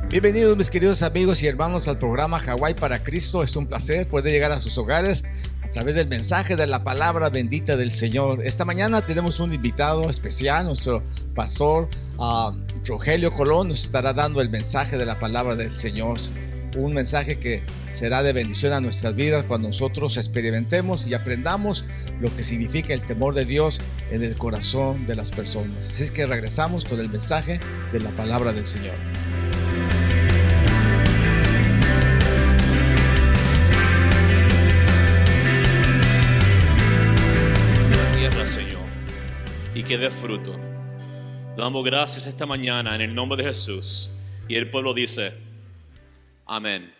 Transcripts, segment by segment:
Bienvenidos mis queridos amigos y hermanos al programa Hawái para Cristo. Es un placer poder llegar a sus hogares a través del mensaje de la palabra bendita del Señor. Esta mañana tenemos un invitado especial, nuestro pastor Rogelio Colón nos estará dando el mensaje de la palabra del Señor. Un mensaje que será de bendición a nuestras vidas cuando nosotros experimentemos y aprendamos lo que significa el temor de Dios en el corazón de las personas. Así es que regresamos con el mensaje de la palabra del Señor. Y que dé fruto. Damos gracias esta mañana en el nombre de Jesús. Y el pueblo dice, amén.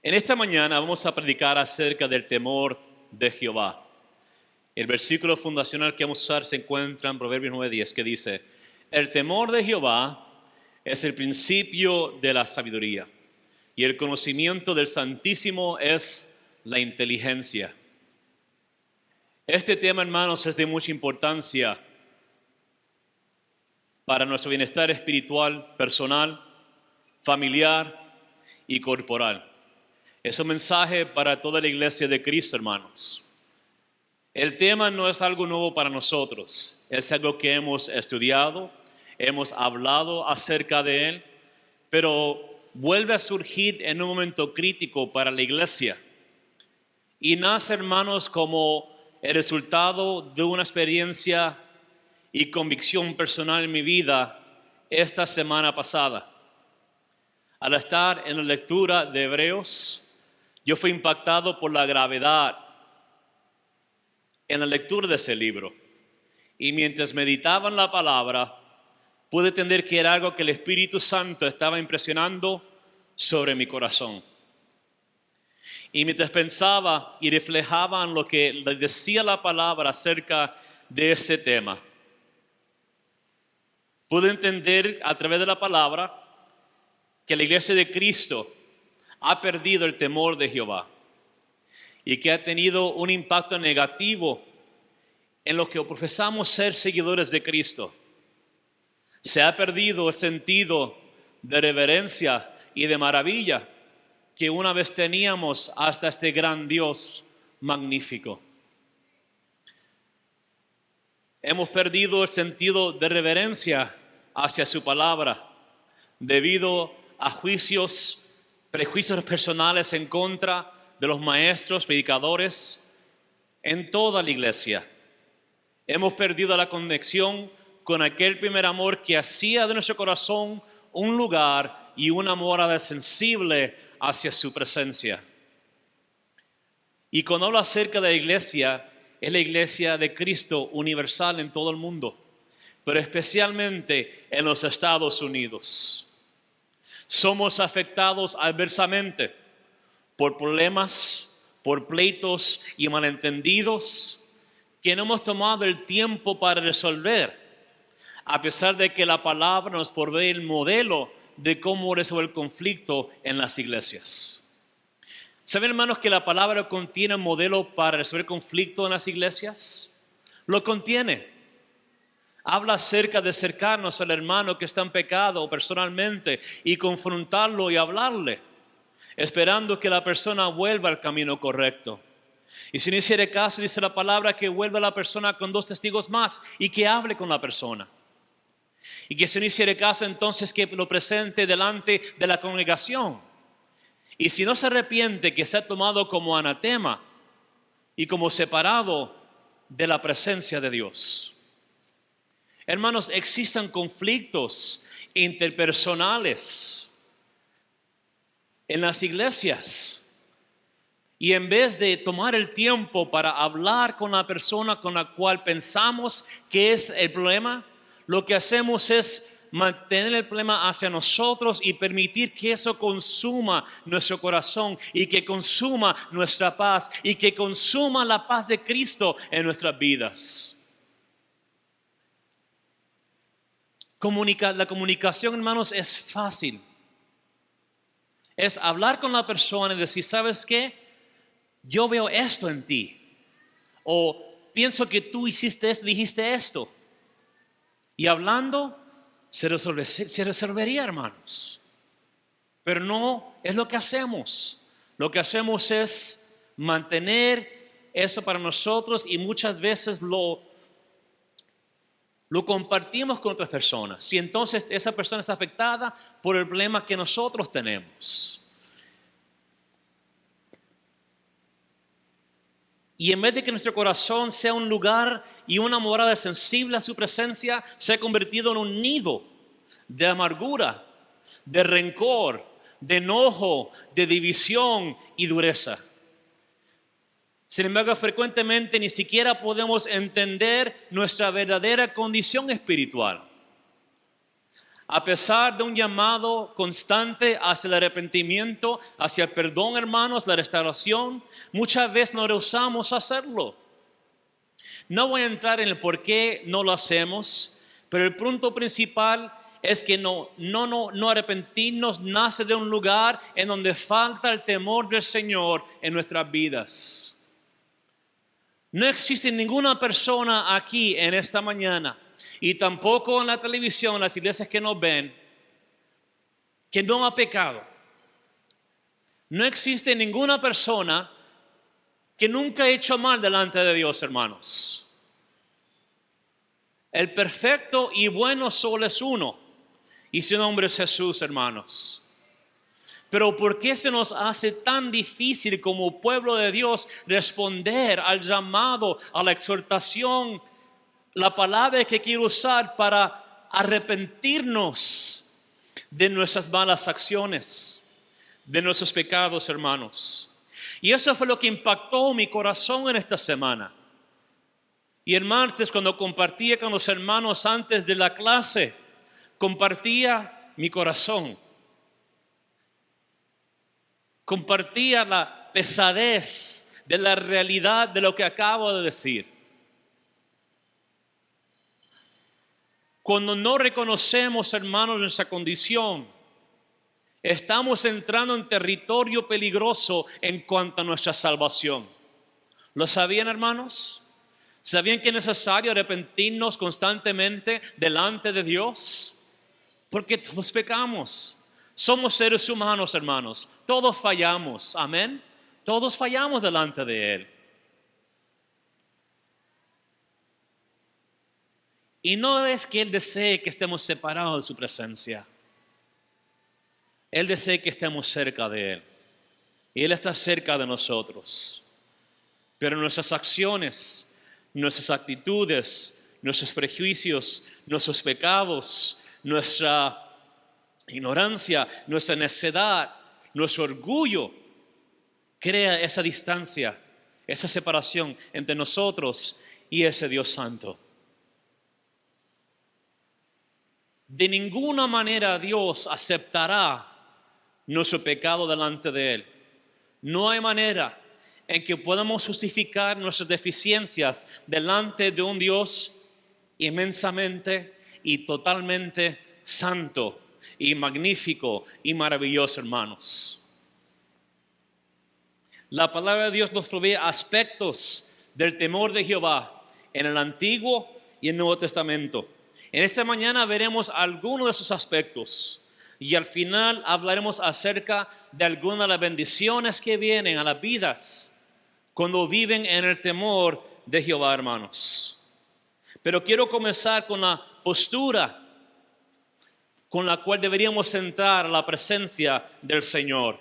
En esta mañana vamos a predicar acerca del temor de Jehová. El versículo fundacional que vamos a usar se encuentra en Proverbios 9:10, que dice, el temor de Jehová es el principio de la sabiduría, y el conocimiento del Santísimo es la inteligencia. Este tema, hermanos, es de mucha importancia para nuestro bienestar espiritual, personal, familiar y corporal. Es un mensaje para toda la iglesia de Cristo, hermanos. El tema no es algo nuevo para nosotros, es algo que hemos estudiado, hemos hablado acerca de él, pero vuelve a surgir en un momento crítico para la iglesia. Y nace, hermanos, como el resultado de una experiencia y convicción personal en mi vida esta semana pasada. Al estar en la lectura de Hebreos, yo fui impactado por la gravedad en la lectura de ese libro. Y mientras meditaba en la palabra, pude entender que era algo que el Espíritu Santo estaba impresionando sobre mi corazón. Y mientras pensaba y reflejaba en lo que decía la palabra acerca de este tema, pude entender a través de la palabra que la iglesia de Cristo ha perdido el temor de Jehová y que ha tenido un impacto negativo en lo que profesamos ser seguidores de Cristo. Se ha perdido el sentido de reverencia y de maravilla que una vez teníamos hasta este gran Dios magnífico. Hemos perdido el sentido de reverencia hacia su palabra debido a prejuicios personales en contra de los maestros, predicadores en toda la iglesia. Hemos perdido la conexión con aquel primer amor que hacía de nuestro corazón un lugar y una morada sensible hacia su presencia. Y cuando hablo acerca de la iglesia, es la iglesia de Cristo universal en todo el mundo, pero especialmente en los Estados Unidos. Somos afectados adversamente por problemas, por pleitos y malentendidos que no hemos tomado el tiempo para resolver, a pesar de que la palabra nos provee el modelo de cómo resolver el conflicto en las iglesias. ¿Saben, hermanos, que la palabra contiene un modelo para resolver conflicto en las iglesias? Lo contiene. Habla acerca de acercarnos al hermano que está en pecado personalmente y confrontarlo y hablarle, esperando que la persona vuelva al camino correcto. Y si no hiciere caso, dice la palabra que vuelva la persona con 2 testigos más y que hable con la persona. Y que si no hiciere caso, entonces que lo presente delante de la congregación. Y si no se arrepiente, que sea tomado como anatema y como separado de la presencia de Dios. Hermanos, existen conflictos interpersonales en las iglesias. Y en vez de tomar el tiempo para hablar con la persona con la cual pensamos que es el problema, lo que hacemos es mantener el problema hacia nosotros y permitir que eso consuma nuestro corazón y que consuma nuestra paz y que consuma la paz de Cristo en nuestras vidas. La comunicación, hermanos, es fácil. Es hablar con la persona y decir, ¿sabes qué? yo veo esto en ti. O pienso que tú dijiste esto. Y hablando, se resolvería, hermanos. Pero no es lo que hacemos. Lo que hacemos es mantener eso para nosotros y muchas veces lo compartimos con otras personas. Y entonces esa persona es afectada por el problema que nosotros tenemos. Y en vez de que nuestro corazón sea un lugar y una morada sensible a su presencia, se ha convertido en un nido de amargura, de rencor, de enojo, de división y dureza. Sin embargo, frecuentemente ni siquiera podemos entender nuestra verdadera condición espiritual. A pesar de un llamado constante hacia el arrepentimiento, hacia el perdón, hermanos, la restauración, muchas veces no rehusamos hacerlo. No voy a entrar en el por qué no lo hacemos, pero el punto principal es que no arrepentirnos nace de un lugar en donde falta el temor del Señor en nuestras vidas. No existe ninguna persona aquí en esta mañana, y tampoco en la televisión, las iglesias que nos ven, que no ha pecado. No existe ninguna persona que nunca ha hecho mal delante de Dios, hermanos. El perfecto y bueno solo es uno, y su nombre es Jesús, hermanos. Pero ¿por qué se nos hace tan difícil como pueblo de Dios responder al llamado, a la exhortación, la palabra que quiero usar para arrepentirnos de nuestras malas acciones, de nuestros pecados, hermanos? Y eso fue lo que impactó mi corazón en esta semana. Y el martes, cuando compartía con los hermanos antes de la clase, compartía mi corazón. Compartía la pesadez de la realidad de lo que acabo de decir. Cuando no reconocemos, hermanos, nuestra condición, estamos entrando en territorio peligroso en cuanto a nuestra salvación. ¿Lo sabían, hermanos? ¿Sabían que es necesario arrepentirnos constantemente delante de Dios? Porque todos pecamos. Somos seres humanos, hermanos. Todos fallamos. Amén. Todos fallamos delante de Él. Y no es que Él desee que estemos separados de su presencia. Él desea que estemos cerca de Él. Y Él está cerca de nosotros. Pero nuestras acciones, nuestras actitudes, nuestros prejuicios, nuestros pecados, nuestra ignorancia, nuestra necedad, nuestro orgullo, crea esa distancia, esa separación entre nosotros y ese Dios santo. De ninguna manera Dios aceptará nuestro pecado delante de Él. No hay manera en que podamos justificar nuestras deficiencias delante de un Dios inmensamente y totalmente santo y magnífico y maravilloso, hermanos. La palabra de Dios nos provee aspectos del temor de Jehová en el Antiguo y el Nuevo Testamento. En esta mañana veremos algunos de esos aspectos y al final hablaremos acerca de algunas de las bendiciones que vienen a las vidas cuando viven en el temor de Jehová, hermanos. Pero quiero comenzar con la postura con la cual deberíamos entrar a la presencia del Señor.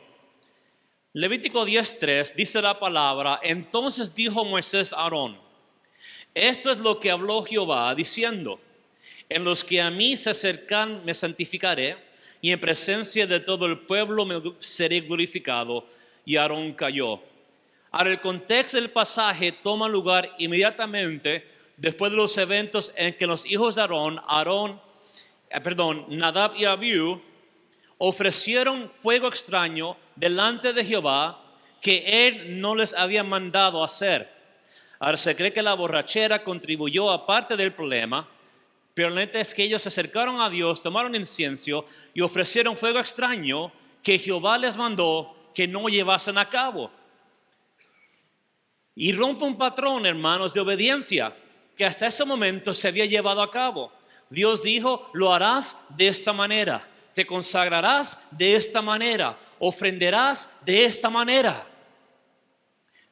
Levítico 10:3 dice la palabra: entonces dijo Moisés a Aarón, esto es lo que habló Jehová diciendo: en los que a mí se acercan me santificaré, y en presencia de todo el pueblo me seré glorificado. Y Aarón cayó. Ahora el contexto del pasaje toma lugar inmediatamente después de los eventos en que los hijos de Nadab y Abiú ofrecieron fuego extraño delante de Jehová que él no les había mandado hacer. Ahora se cree que la borrachera contribuyó a parte del problema, pero la neta es que ellos se acercaron a Dios, tomaron incienso y ofrecieron fuego extraño que Jehová les mandó que no llevasen a cabo. Y rompe un patrón, hermanos, de obediencia que hasta ese momento se había llevado a cabo. Dios dijo, lo harás de esta manera, te consagrarás de esta manera, ofrenderás de esta manera.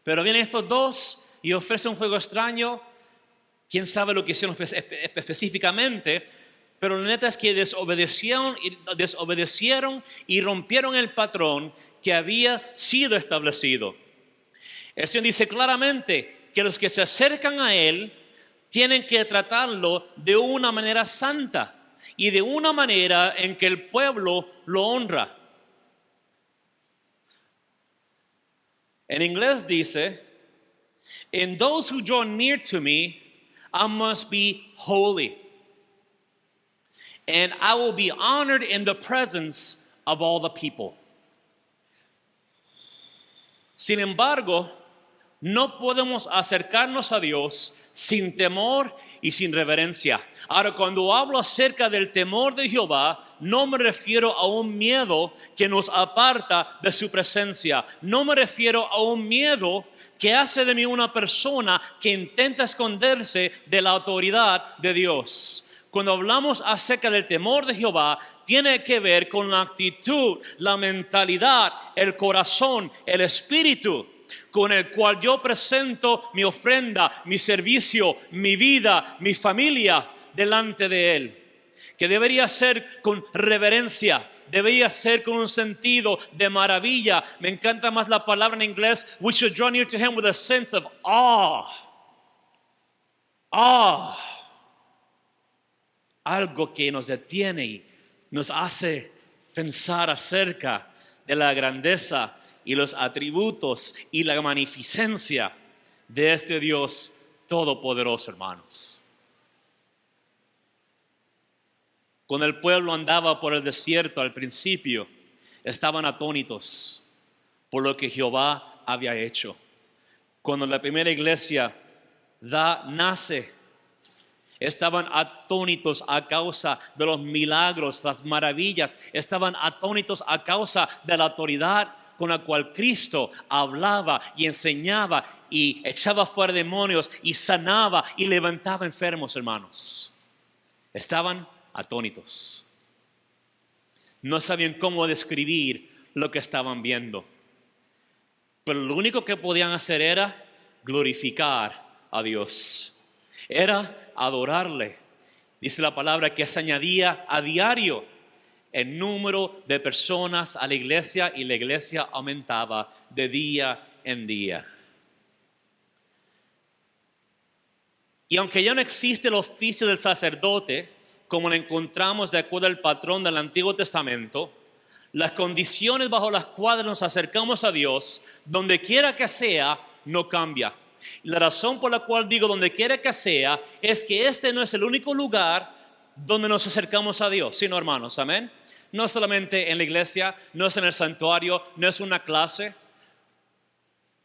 Pero vienen estos dos y ofrecen un fuego extraño. Quién sabe lo que hicieron específicamente, pero la neta es que desobedecieron y rompieron el patrón que había sido establecido. El Señor dice claramente que los que se acercan a Él tienen que tratarlo de una manera santa y de una manera en que el pueblo lo honra. En inglés dice, "And those who draw near to me, I must be holy. And I will be honored in the presence of all the people." Sin embargo, no podemos acercarnos a Dios sin temor y sin reverencia. Ahora, cuando hablo acerca del temor de Jehová, no me refiero a un miedo que nos aparta de su presencia. No me refiero a un miedo que hace de mí una persona que intenta esconderse de la autoridad de Dios. Cuando hablamos acerca del temor de Jehová, tiene que ver con la actitud, la mentalidad, el corazón, el espíritu con el cual yo presento mi ofrenda, mi servicio, mi vida, mi familia delante de Él. Que debería ser con reverencia, debería ser con un sentido de maravilla. Me encanta más la palabra en inglés. We should draw near to Him with a sense of awe. Algo que nos detiene y nos hace pensar acerca de la grandeza y los atributos y la magnificencia de este Dios todopoderoso, hermanos. Cuando el pueblo andaba por el desierto al principio, estaban atónitos por lo que Jehová había hecho. Cuando la primera iglesia nace, estaban atónitos a causa de los milagros, las maravillas. Estaban atónitos a causa de la autoridad con la cual Cristo hablaba y enseñaba y echaba fuera demonios y sanaba y levantaba enfermos, hermanos. Estaban atónitos. No sabían cómo describir lo que estaban viendo. Pero lo único que podían hacer era glorificar a Dios. Era adorarle. Dice la palabra que se añadía a diario el número de personas a la iglesia y la iglesia aumentaba de día en día. Y aunque ya no existe el oficio del sacerdote, como lo encontramos de acuerdo al patrón del Antiguo Testamento, las condiciones bajo las cuales nos acercamos a Dios, donde quiera que sea, no cambia. Y la razón por la cual digo donde quiera que sea, es que este no es el único lugar donde nos acercamos a Dios, sino, hermanos, amén. No solamente en la iglesia, no es en el santuario, no es una clase.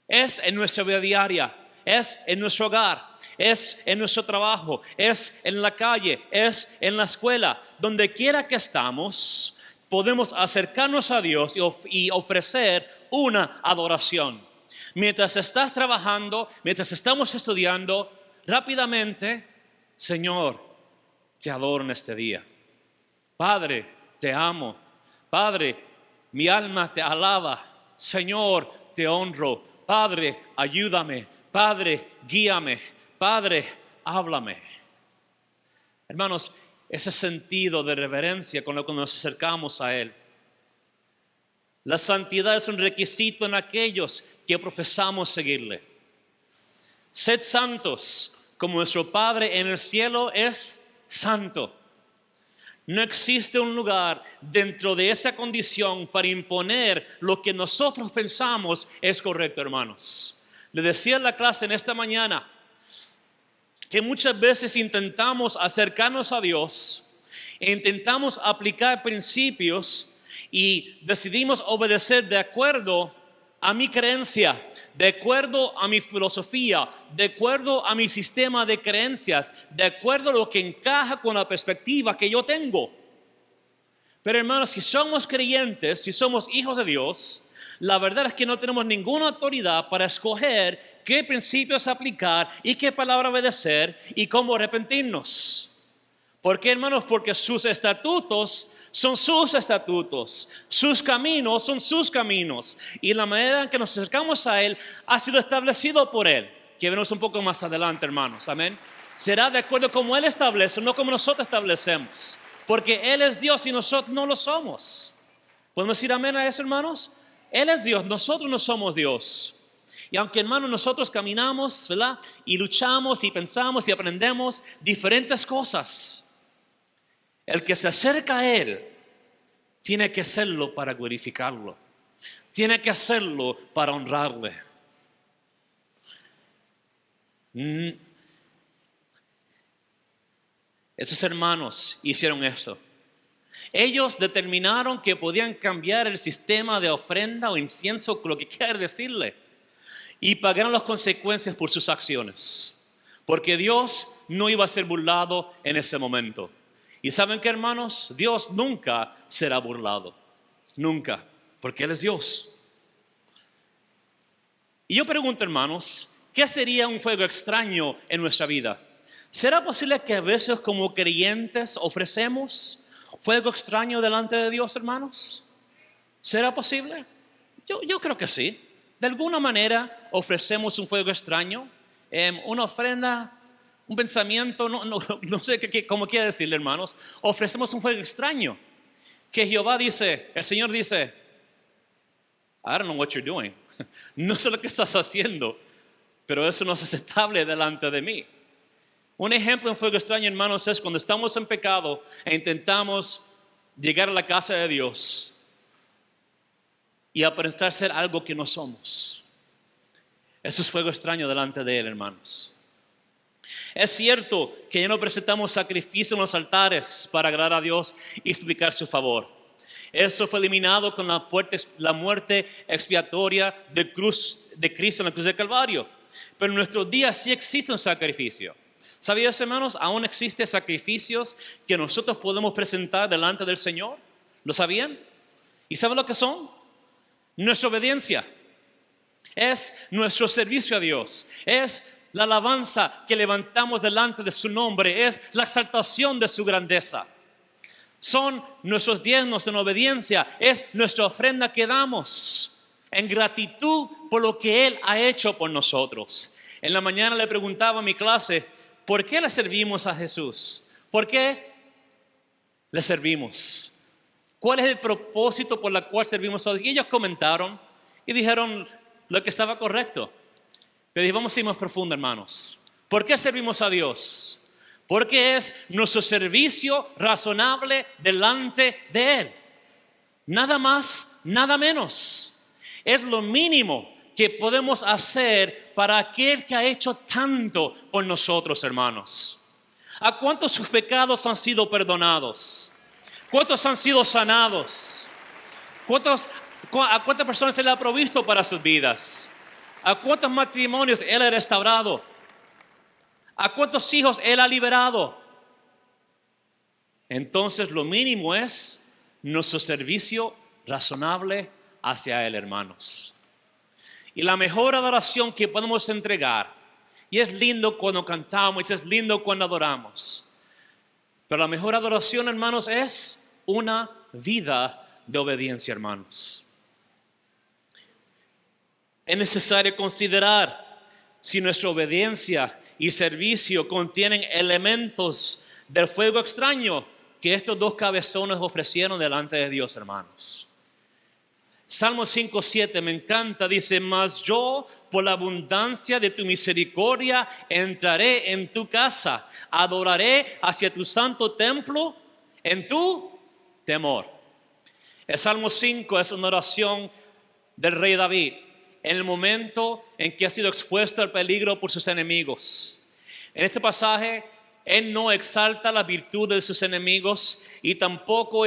Es en nuestra vida diaria, es en nuestro hogar, es en nuestro trabajo, es en la calle, es en la escuela. Donde quiera que estamos, podemos acercarnos a Dios y ofrecer una adoración. Mientras estás trabajando, mientras estamos estudiando, rápidamente, Señor, te adoro en este día. Padre, te amo. Padre, mi alma te alaba. Señor, te honro. Padre, ayúdame. Padre, guíame. Padre, háblame. Hermanos, ese sentido de reverencia con lo que nos acercamos a Él. La santidad es un requisito en aquellos que profesamos seguirle. Sed santos, como nuestro Padre en el cielo es santo. No existe un lugar dentro de esa condición para imponer lo que nosotros pensamos es correcto, hermanos. Le decía en la clase en esta mañana que muchas veces intentamos acercarnos a Dios e intentamos aplicar principios y decidimos obedecer de acuerdo a mi creencia, de acuerdo a mi filosofía, de acuerdo a mi sistema de creencias, de acuerdo a lo que encaja con la perspectiva que yo tengo. Pero hermanos, si somos creyentes, si somos hijos de Dios, la verdad es que no tenemos ninguna autoridad para escoger qué principios aplicar y qué palabra obedecer y cómo arrepentirnos. ¿Por qué, hermanos? Porque sus estatutos son sus estatutos, sus caminos son sus caminos, y la manera en que nos acercamos a Él ha sido establecido por Él, que veremos un poco más adelante, hermanos. Amén. Será de acuerdo como Él establece, no como nosotros establecemos, porque Él es Dios y nosotros no lo somos. ¿Podemos decir amén a eso, hermanos? Él es Dios, nosotros no somos Dios. Y aunque, hermanos, nosotros caminamos, ¿verdad?, y luchamos y pensamos y aprendemos diferentes cosas, el que se acerca a Él tiene que hacerlo para glorificarlo, tiene que hacerlo para honrarle. Esos hermanos hicieron eso. Ellos determinaron que podían cambiar el sistema de ofrenda o incienso, lo que quiera decirle, y pagaron las consecuencias por sus acciones, porque Dios no iba a ser burlado en ese momento. Y ¿saben qué, hermanos? Dios nunca será burlado, nunca, porque Él es Dios. Y yo pregunto, hermanos, ¿qué sería un fuego extraño en nuestra vida? ¿Será posible que a veces como creyentes ofrecemos fuego extraño delante de Dios, hermanos? ¿Será posible? Yo creo que sí. De alguna manera ofrecemos un fuego extraño, una ofrenda, un pensamiento, no sé cómo quiere decirle, hermanos. Ofrecemos un fuego extraño que Jehová dice, el Señor dice, I don't know what you're doing. No sé lo que estás haciendo, pero eso no es aceptable delante de mí. Un ejemplo de un fuego extraño, hermanos, es cuando estamos en pecado e intentamos llegar a la casa de Dios y aparentar ser algo que no somos. Eso es fuego extraño delante de Él, hermanos. Es cierto que ya no presentamos sacrificio en los altares para agradar a Dios y explicar su favor. Eso fue eliminado con la muerte expiatoria de Cristo en la cruz del Calvario. Pero en nuestros días sí existe un sacrificio. ¿Sabías, hermanos? Aún existen sacrificios que nosotros podemos presentar delante del Señor. ¿Lo sabían? ¿Y saben lo que son? Nuestra obediencia. Es nuestro servicio a Dios. Es la alabanza que levantamos delante de su nombre. Es la exaltación de su grandeza. Son nuestros diezmos en obediencia. Es nuestra ofrenda que damos en gratitud por lo que Él ha hecho por nosotros. En la mañana le preguntaba a mi clase, ¿por qué le servimos a Jesús? ¿Por qué le servimos? ¿Cuál es el propósito por el cual servimos a Dios? Y ellos comentaron y dijeron lo que estaba correcto. Pero dije, vamos a ir más profundo, hermanos. ¿Por qué servimos a Dios? Porque es nuestro servicio razonable delante de Él. Nada más, nada menos. Es lo mínimo que podemos hacer para aquel que ha hecho tanto por nosotros, hermanos. ¿A cuántos sus pecados han sido perdonados? ¿Cuántos han sido sanados? ¿A cuántas personas Él ha provisto para sus vidas? ¿A cuántos matrimonios Él ha restaurado? ¿A cuántos hijos Él ha liberado? Entonces lo mínimo es nuestro servicio razonable hacia Él, hermanos. Y la mejor adoración que podemos entregar, y es lindo cuando cantamos, y es lindo cuando adoramos, pero la mejor adoración, hermanos, es una vida de obediencia, hermanos. Es necesario considerar si nuestra obediencia y servicio contienen elementos del fuego extraño que estos dos cabezones ofrecieron delante de Dios, hermanos. Salmo 5:7 me encanta, dice, mas yo por la abundancia de tu misericordia entraré en tu casa, adoraré hacia tu santo templo en tu temor. El Salmo 5 es una oración del rey David en el momento en que ha sido expuesto al peligro por sus enemigos. En este pasaje, Él no exalta la virtud de sus enemigos y tampoco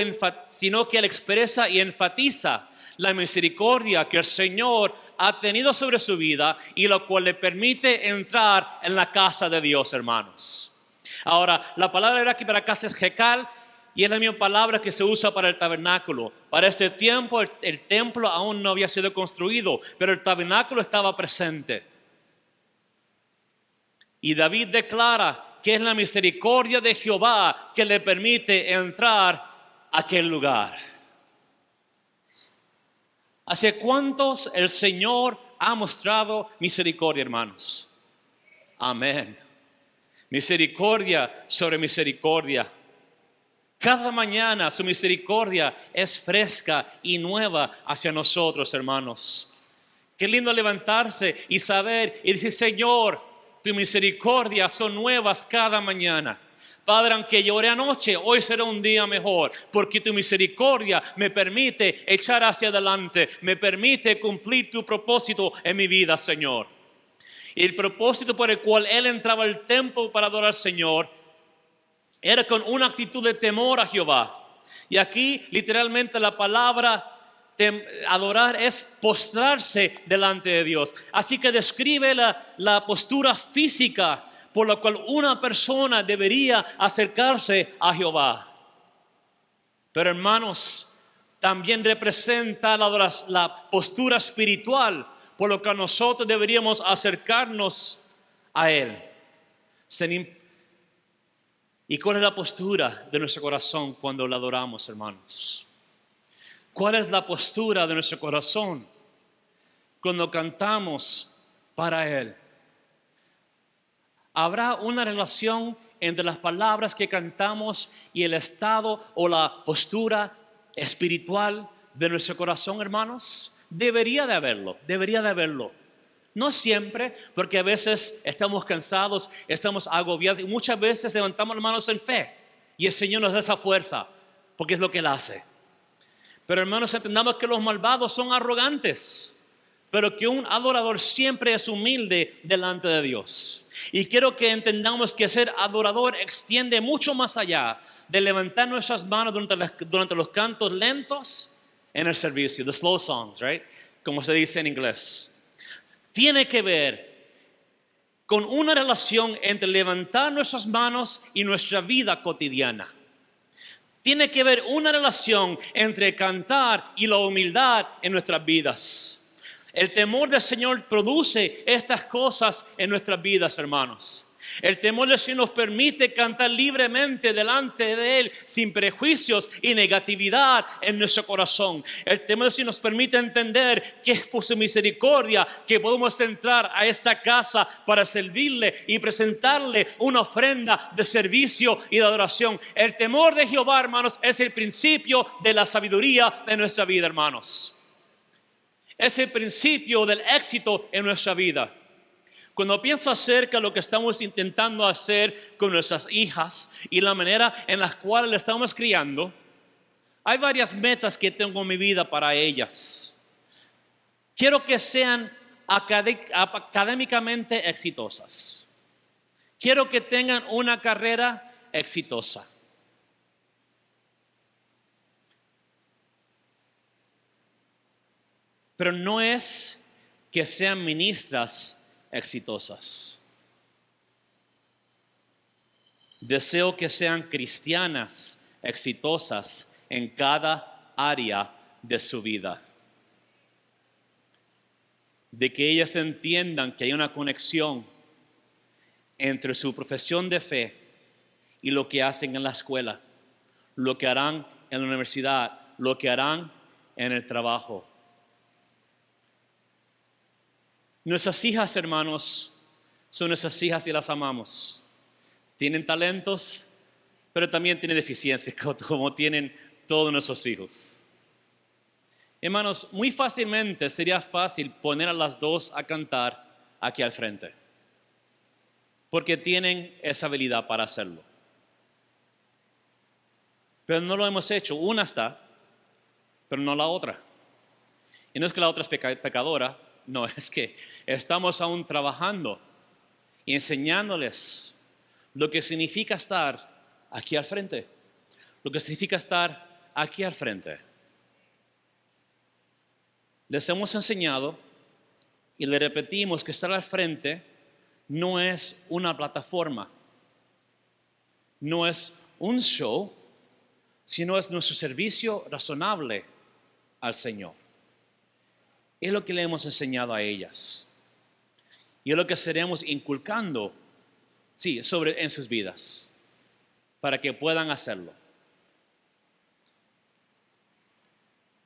sino que Él expresa y enfatiza la misericordia que el Señor ha tenido sobre su vida y lo cual le permite entrar en la casa de Dios, hermanos. Ahora, la palabra aquí para casa es Jekal, Y es la misma palabra que se usa para el tabernáculo. Para este tiempo el templo aún no había sido construido, pero el tabernáculo estaba presente. Y David declara que es la misericordia de Jehová que le permite entrar a aquel lugar. ¿Hace cuántos el Señor ha mostrado misericordia, hermanos? Amén. Misericordia sobre misericordia. Cada mañana su misericordia es fresca y nueva hacia nosotros, hermanos. Qué lindo levantarse y saber y decir, Señor, tu misericordia son nuevas cada mañana. Padre, aunque lloré anoche, hoy será un día mejor, porque tu misericordia me permite echar hacia adelante, me permite cumplir tu propósito en mi vida, Señor. Y el propósito por el cual él entraba al templo para adorar al Señor era con una actitud de temor a Jehová. Y aquí literalmente la palabra adorar es postrarse delante de Dios. Así que describe la postura física por la cual una persona debería acercarse a Jehová. Pero hermanos, también representa la postura espiritual por lo que nosotros deberíamos acercarnos a Él. ¿Y cuál es la postura de nuestro corazón cuando le adoramos, hermanos? ¿Cuál es la postura de nuestro corazón cuando cantamos para Él? ¿Habrá una relación entre las palabras que cantamos y el estado o la postura espiritual de nuestro corazón, hermanos? Debería de haberlo. No siempre, porque a veces estamos cansados, estamos agobiados y muchas veces levantamos las manos en fe y el Señor nos da esa fuerza, porque es lo que Él hace. Pero hermanos, entendamos que los malvados son arrogantes, pero que un adorador siempre es humilde delante de Dios. Y quiero que entendamos que ser adorador extiende mucho más allá de levantar nuestras manos durante los cantos lentos en el servicio, the slow songs, right? Como se dice en inglés. Tiene que ver con una relación entre levantar nuestras manos y nuestra vida cotidiana. Tiene que ver una relación entre cantar y la humildad en nuestras vidas. El temor del Señor produce estas cosas en nuestras vidas, hermanos. El temor del Señor nos permite cantar libremente delante de Él, sin prejuicios y negatividad en nuestro corazón. El temor del Señor nos permite entender que es por su misericordia que podemos entrar a esta casa para servirle y presentarle una ofrenda de servicio y de adoración. El temor de Jehová, hermanos, es el principio de la sabiduría de nuestra vida, hermanos. Es el principio del éxito en nuestra vida. Cuando pienso acerca de lo que estamos intentando hacer con nuestras hijas y la manera en la cual las estamos criando, hay varias metas que tengo en mi vida para ellas. Quiero que sean académicamente exitosas. Quiero que tengan una carrera exitosa. Pero no es que sean ministras exitosas. Deseo que sean cristianas exitosas en cada área de su vida. De que ellas entiendan que hay una conexión entre su profesión de fe y lo que hacen en la escuela, lo que harán en la universidad, lo que harán en el trabajo. Nuestras hijas, hermanos, son nuestras hijas y las amamos. Tienen talentos, pero también tienen deficiencias, como tienen todos nuestros hijos. Hermanos, muy fácilmente sería fácil poner a las dos a cantar aquí al frente, porque tienen esa habilidad para hacerlo. Pero no lo hemos hecho. Una está, pero no la otra. Y no es que la otra es pecadora. No, es que estamos aún trabajando y enseñándoles lo que significa estar aquí al frente. Lo que significa estar aquí al frente. Les hemos enseñado y le repetimos que estar al frente no es una plataforma. No es un show. sino es nuestro servicio razonable al Señor. Es lo que le hemos enseñado a ellas. Y es lo que seremos inculcando, en sus vidas, para que puedan hacerlo.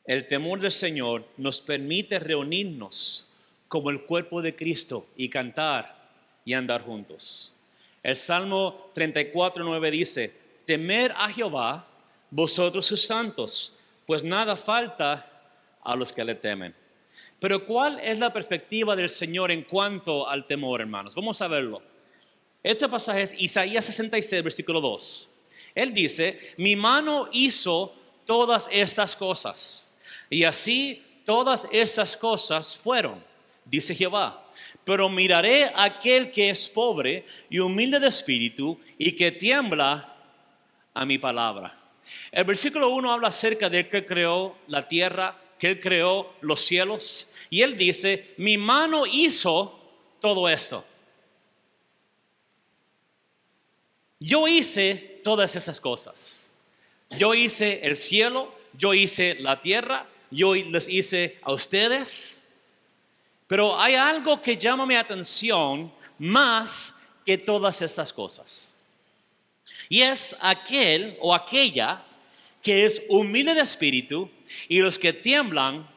El temor del Señor nos permite reunirnos como el cuerpo de Cristo y cantar y andar juntos. El Salmo 34:9 dice: temed a Jehová, vosotros sus santos, pues nada falta a los que le temen. Pero ¿cuál es la perspectiva del Señor en cuanto al temor, hermanos? Vamos a verlo. Este pasaje es Isaías 66, versículo 2. Él dice: mi mano hizo todas estas cosas, y así todas esas cosas fueron, dice Jehová. Pero miraré a aquel que es pobre y humilde de espíritu y que tiembla a mi palabra. El versículo 1 habla acerca de que Él creó la tierra, que Él creó los cielos. Y Él dice: mi mano hizo todo esto. Yo hice todas esas cosas. Yo hice el cielo, yo hice la tierra, yo les hice a ustedes. Pero hay algo que llama mi atención más que todas estas cosas. Y es aquel o aquella que es humilde de espíritu y los que tiemblan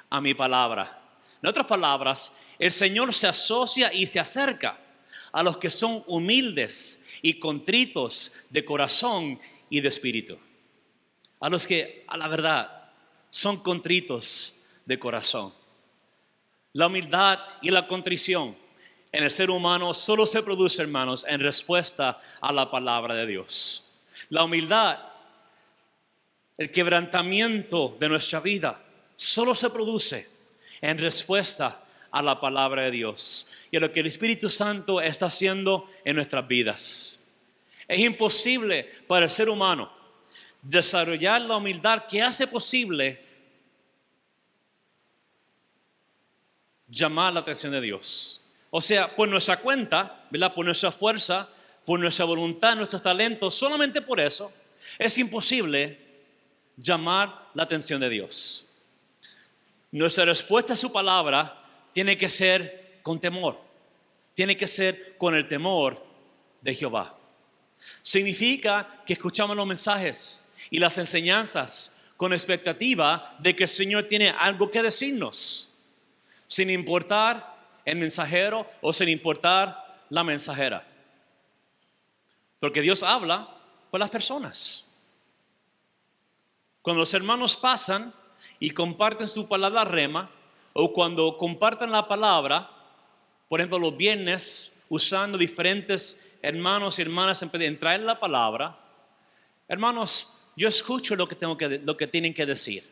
a mi palabra. En otras palabras, el Señor se asocia y se acerca a los que son humildes y contritos de corazón y de espíritu. A los que, a la verdad, son contritos de corazón. La humildad y la contrición en el ser humano solo se produce, hermanos, en respuesta a la palabra de Dios. La humildad, el quebrantamiento de nuestra vida, solo se produce en respuesta a la palabra de Dios y a lo que el Espíritu Santo está haciendo en nuestras vidas. Es imposible para el ser humano desarrollar la humildad que hace posible llamar la atención de Dios. O sea, por nuestra cuenta, ¿verdad? Por nuestra fuerza, por nuestra voluntad, nuestros talentos, solamente por eso es imposible llamar la atención de Dios. Nuestra respuesta a su palabra tiene que ser con temor, tiene que ser con el temor de Jehová. Significa que escuchamos los mensajes y las enseñanzas con expectativa de que el Señor tiene algo que decirnos, sin importar el mensajero o sin importar la mensajera. Porque Dios habla por las personas. Cuando los hermanos pasan y comparten su palabra rema, o cuando comparten la palabra, por ejemplo los viernes, usando diferentes hermanos y hermanas en traer la palabra, hermanos, yo escucho lo que tienen que decir.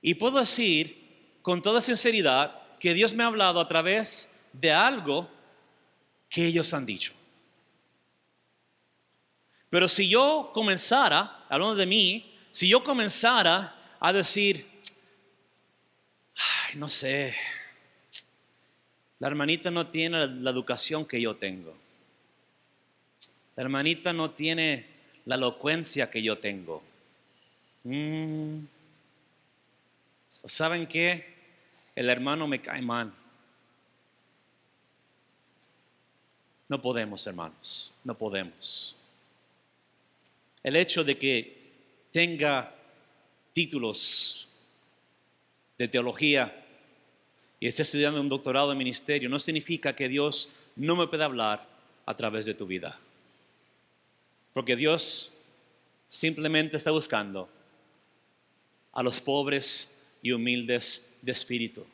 Y puedo decir con toda sinceridad que Dios me ha hablado a través de algo que ellos han dicho. Pero si yo comenzara, hablando de mí, si yo comenzara a decir, no sé, la hermanita no tiene la educación que yo tengo. La hermanita no tiene la elocuencia que yo tengo. ¿Saben qué? El hermano me cae mal. No podemos, hermanos, no podemos. El hecho de que tenga títulos de teología y esté estudiando un doctorado en ministerio no significa que Dios no me pueda hablar a través de tu vida. Porque Dios simplemente está buscando a los pobres y humildes de espíritu.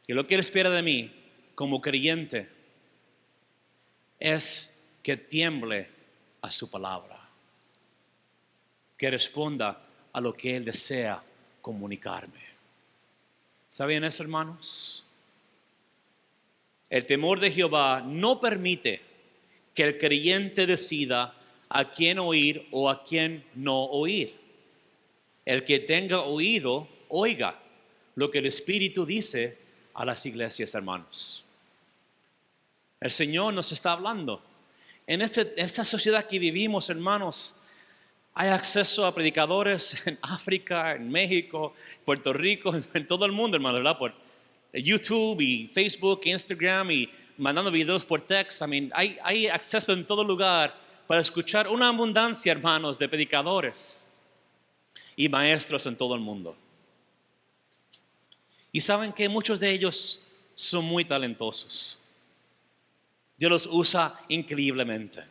Y lo que Él espera de mí como creyente es que tiemble a su palabra, que responda a lo que Él desea comunicarme. ¿Saben eso, hermanos? El temor de Jehová no permite que el creyente decida a quién oír o a quién no oír. El que tenga oído, oiga lo que el Espíritu dice a las iglesias, hermanos. El Señor nos está hablando En esta sociedad que vivimos, hermanos, hay acceso a predicadores en África, en México, Puerto Rico, en todo el mundo, hermano, ¿verdad? Por YouTube y Facebook, Instagram y mandando videos por text. Hay acceso en todo lugar para escuchar una abundancia, hermanos, de predicadores y maestros en todo el mundo. Y saben que muchos de ellos son muy talentosos. Dios los usa increíblemente.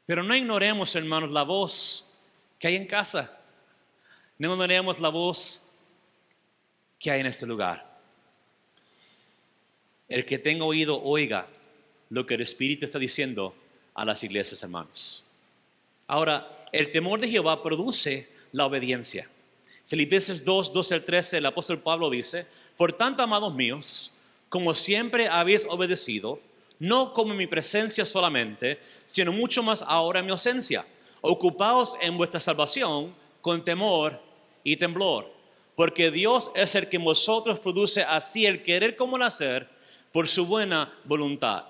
Pero no ignoremos, hermanos, la voz que hay en casa. No ignoremos la voz que hay en este lugar. El que tenga oído, oiga lo que el Espíritu está diciendo a las iglesias, hermanos. Ahora, el temor de Jehová produce la obediencia. Filipenses 2, 12 al 13, el apóstol Pablo dice: por tanto, amados míos, como siempre habéis obedecido, no como en mi presencia solamente, sino mucho más ahora en mi ausencia. Ocupaos en vuestra salvación con temor y temblor, porque Dios es el que en vosotros produce así el querer como el hacer por su buena voluntad.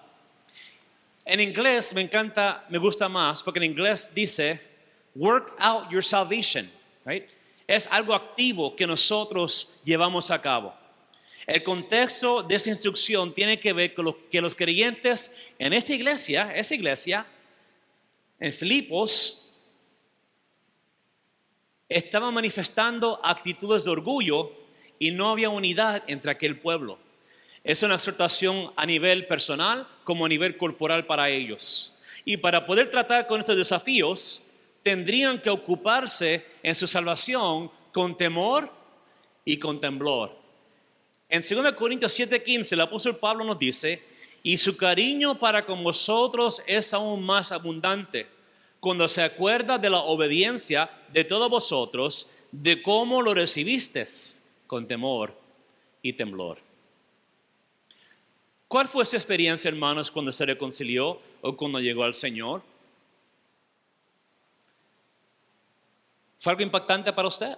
En inglés me gusta más, porque en inglés dice work out your salvation, right? Es algo activo que nosotros llevamos a cabo. El contexto de esa instrucción tiene que ver con que los creyentes en esa iglesia, en Filipos, estaban manifestando actitudes de orgullo y no había unidad entre aquel pueblo. Es una exhortación a nivel personal como a nivel corporal para ellos. Y para poder tratar con estos desafíos, tendrían que ocuparse en su salvación con temor y con temblor. En 2 Corintios 7:15 el apóstol Pablo nos dice: y su cariño para con vosotros es aún más abundante cuando se acuerda de la obediencia de todos vosotros, de cómo lo recibisteis con temor y temblor. ¿Cuál fue su experiencia, hermanos, cuando se reconcilió o cuando llegó al Señor? ¿Fue algo impactante para usted?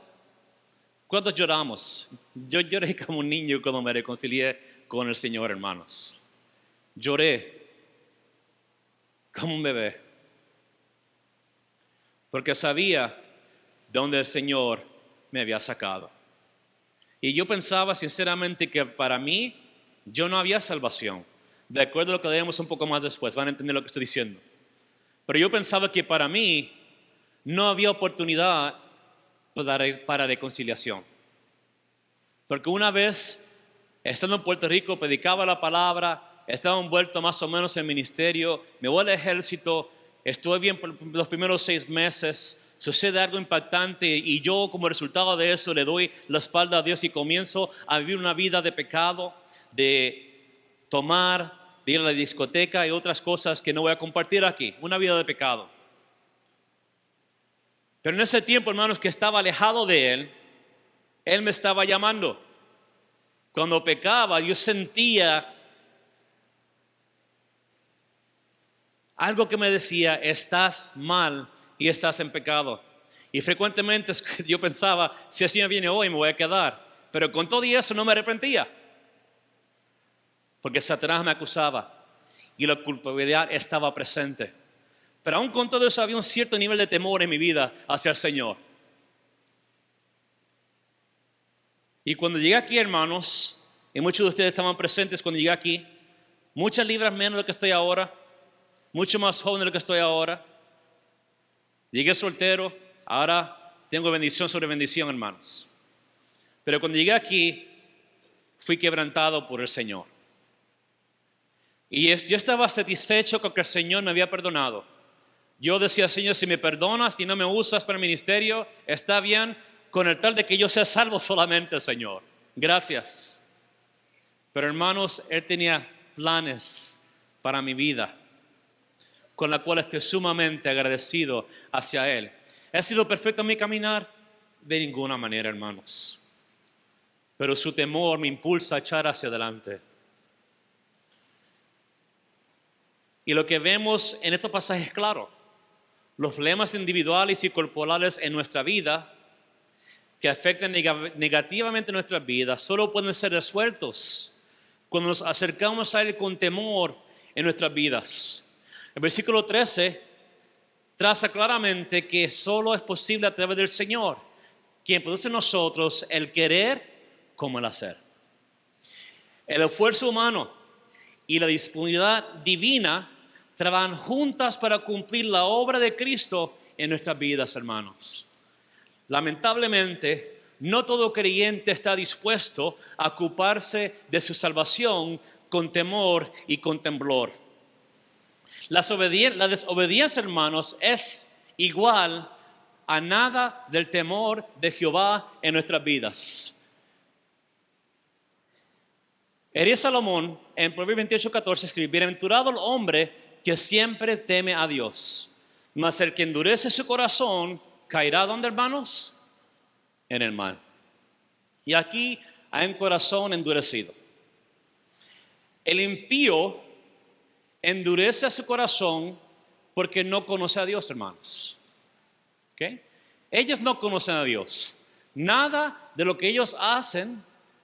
¿Cuántos lloramos? Yo lloré como un niño cuando me reconcilié con el Señor, hermanos. Lloré como un bebé, porque sabía de dónde el Señor me había sacado. Y yo pensaba sinceramente que para mí yo no había salvación. De acuerdo a lo que leemos un poco más después, van a entender lo que estoy diciendo. Pero yo pensaba que para mí no había oportunidad para reconciliación. Porque una vez, estando en Puerto Rico, predicaba la palabra, estaba envuelto más o menos en ministerio, me voy al ejército, estuve bien por los primeros 6 meses, sucede algo impactante y yo como resultado de eso le doy la espalda a Dios y comienzo a vivir una vida de pecado, de tomar, de ir a la discoteca y otras cosas que no voy a compartir aquí, una vida de pecado. Pero en ese tiempo, hermanos, que estaba alejado de Él me estaba llamando. Cuando pecaba, yo sentía algo que me decía: estás mal y estás en pecado. Y frecuentemente yo pensaba: si el Señor viene hoy me voy a quedar. Pero con todo y eso no me arrepentía, porque Satanás me acusaba y la culpabilidad estaba presente. Pero aún con todo eso había un cierto nivel de temor en mi vida hacia el Señor. Y cuando llegué aquí, hermanos, y muchos de ustedes estaban presentes cuando llegué aquí, muchas libras menos de lo que estoy ahora, mucho más joven de lo que estoy ahora. Llegué soltero, ahora tengo bendición sobre bendición, hermanos. Pero cuando llegué aquí, fui quebrantado por el Señor. Y yo estaba satisfecho con que el Señor me había perdonado. Yo decía: Señor, si me perdonas y no me usas para el ministerio, está bien, con el tal de que yo sea salvo solamente, Señor. Gracias. Pero hermanos, Él tenía planes para mi vida, con la cual estoy sumamente agradecido hacia Él. ¿Ha sido perfecto en mi caminar? De ninguna manera, hermanos. Pero su temor me impulsa a echar hacia adelante. Y lo que vemos en estos pasajes es claro. Los problemas individuales y corporales en nuestra vida que afectan negativamente nuestras vidas solo pueden ser resueltos cuando nos acercamos a Él con temor en nuestras vidas. El versículo 13 traza claramente que solo es posible a través del Señor, quien produce en nosotros el querer como el hacer. El esfuerzo humano y la disponibilidad divina trabajan juntas para cumplir la obra de Cristo en nuestras vidas, hermanos. Lamentablemente, no todo creyente está dispuesto a ocuparse de su salvación con temor y con temblor. La desobediencia, hermanos, es igual a nada del temor de Jehová en nuestras vidas. Elías Salomón en Proverbios 28:14 escribe: bienaventurado el hombre que siempre teme a Dios, mas el que endurece su corazón caerá, ¿dónde, hermanos? En el mal. Y aquí hay un corazón endurecido. El impío endurece su corazón porque no conoce a Dios, hermanos. ¿Okay? Ellos no conocen a Dios. Nada de lo que ellos hacen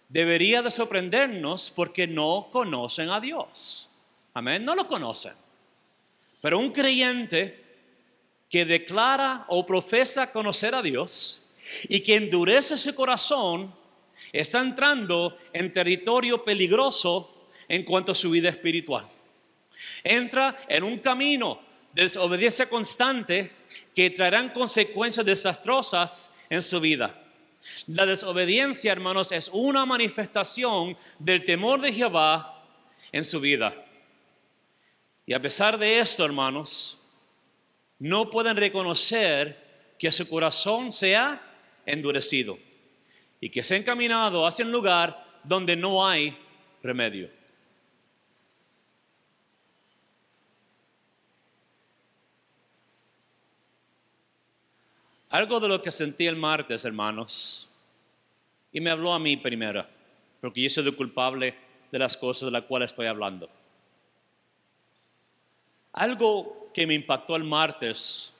debería de sorprendernos porque no conocen a Dios. Amén, no lo conocen. Pero un creyente que declara o profesa conocer a Dios y que endurece su corazón está entrando en territorio peligroso en cuanto a su vida espiritual. Entra en un camino de desobediencia constante que traerán consecuencias desastrosas en su vida. La desobediencia, hermanos, es una manifestación del temor de Jehová en su vida. Y a pesar de esto, hermanos, no pueden reconocer que su corazón se ha endurecido y que se ha encaminado hacia un lugar donde no hay remedio. Algo de lo que sentí el martes, hermanos, y me habló a mí primero, porque yo soy el culpable de las cosas de las cuales estoy hablando. Algo que me impactó el martes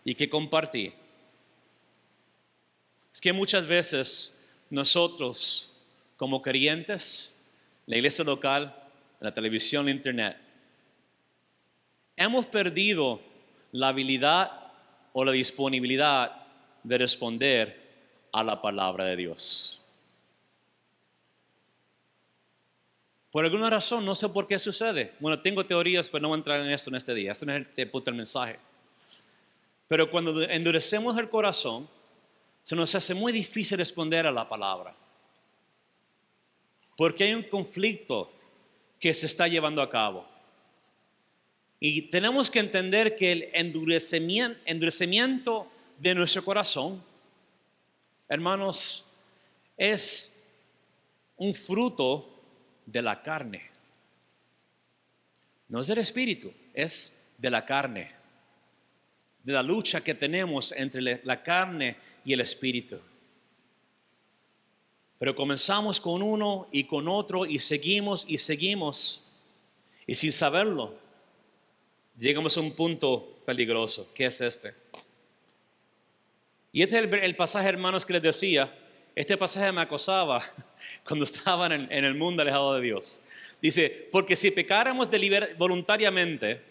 y que compartí es que muchas veces nosotros, como creyentes, la iglesia local, la televisión, la internet, hemos perdido la habilidad o la disponibilidad de responder a la palabra de Dios. Por alguna razón, no sé por qué sucede. Bueno, tengo teorías, pero no voy a entrar en esto en este día. Este no es el punto del mensaje. Pero cuando endurecemos el corazón, se nos hace muy difícil responder a la palabra. Porque hay un conflicto que se está llevando a cabo. Y tenemos que entender que el endurecimiento de nuestro corazón, hermanos, es un fruto de la carne. No es del espíritu, es de la carne. De la lucha que tenemos entre la carne y el espíritu. Pero comenzamos con uno y con otro y seguimos. Y sin saberlo, llegamos a un punto peligroso. ¿Qué es este? Y este es el pasaje, hermanos, que les decía. Este pasaje me acosaba cuando estaban en el mundo alejado de Dios. Dice, porque si pecáramos voluntariamente,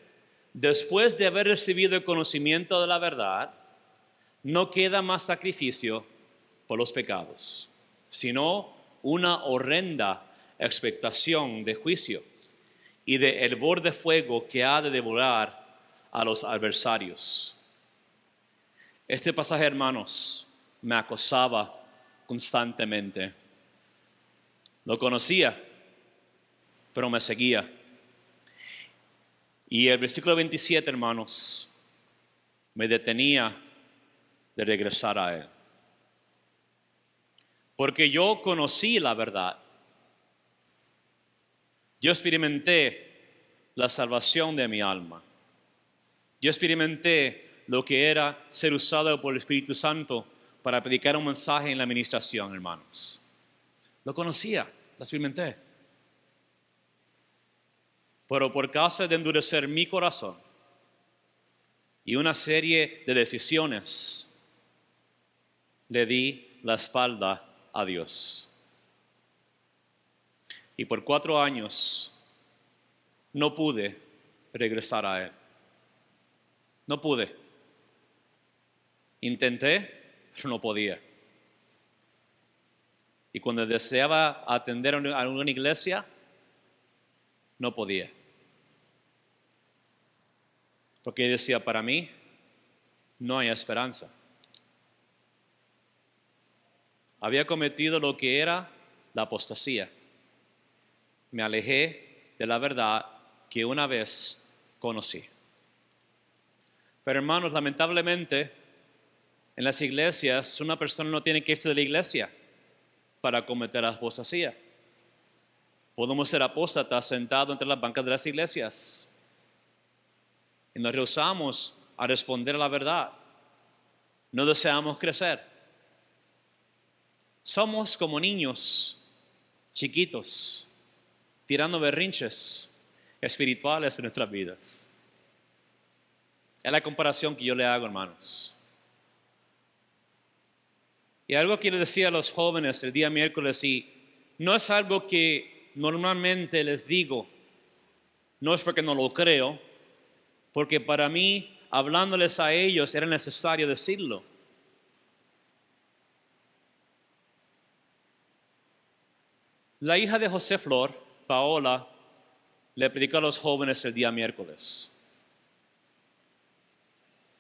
después de haber recibido el conocimiento de la verdad, no queda más sacrificio por los pecados, sino una horrenda expectación de juicio y de hervor de fuego que ha de devorar a los adversarios. Este pasaje, hermanos, me acosaba constantemente. Lo conocía, pero me seguía. Y el versículo 27, hermanos, me detenía de regresar a Él. Porque yo conocí la verdad. Yo experimenté la salvación de mi alma. Yo experimenté lo que era ser usado por el Espíritu Santo para predicar un mensaje en la administración, hermanos. Lo conocía, lo experimenté. Pero por causa de endurecer mi corazón y una serie de decisiones, le di la espalda a Dios. Y por 4 años no pude regresar a Él. No pude. Intenté, pero no podía. Y cuando deseaba atender a una iglesia, no podía. Porque yo decía, para mí no hay esperanza. Había cometido lo que era la apostasía. Me alejé de la verdad que una vez conocí. Pero hermanos, lamentablemente, en las iglesias, una persona no tiene que irse de la iglesia para cometer apostasía. Podemos ser apóstatas sentados entre las bancas de las iglesias. Y nos rehusamos a responder a la verdad. No deseamos crecer. Somos como niños chiquitos, tirando berrinches espirituales en nuestras vidas. Es la comparación que yo le hago, hermanos. Y algo que le decía a los jóvenes el día miércoles, y no es algo que normalmente les digo, no es porque no lo creo, porque para mí, hablándoles a ellos, era necesario decirlo. La hija de José Flor, Paola, le predicó a los jóvenes el día miércoles.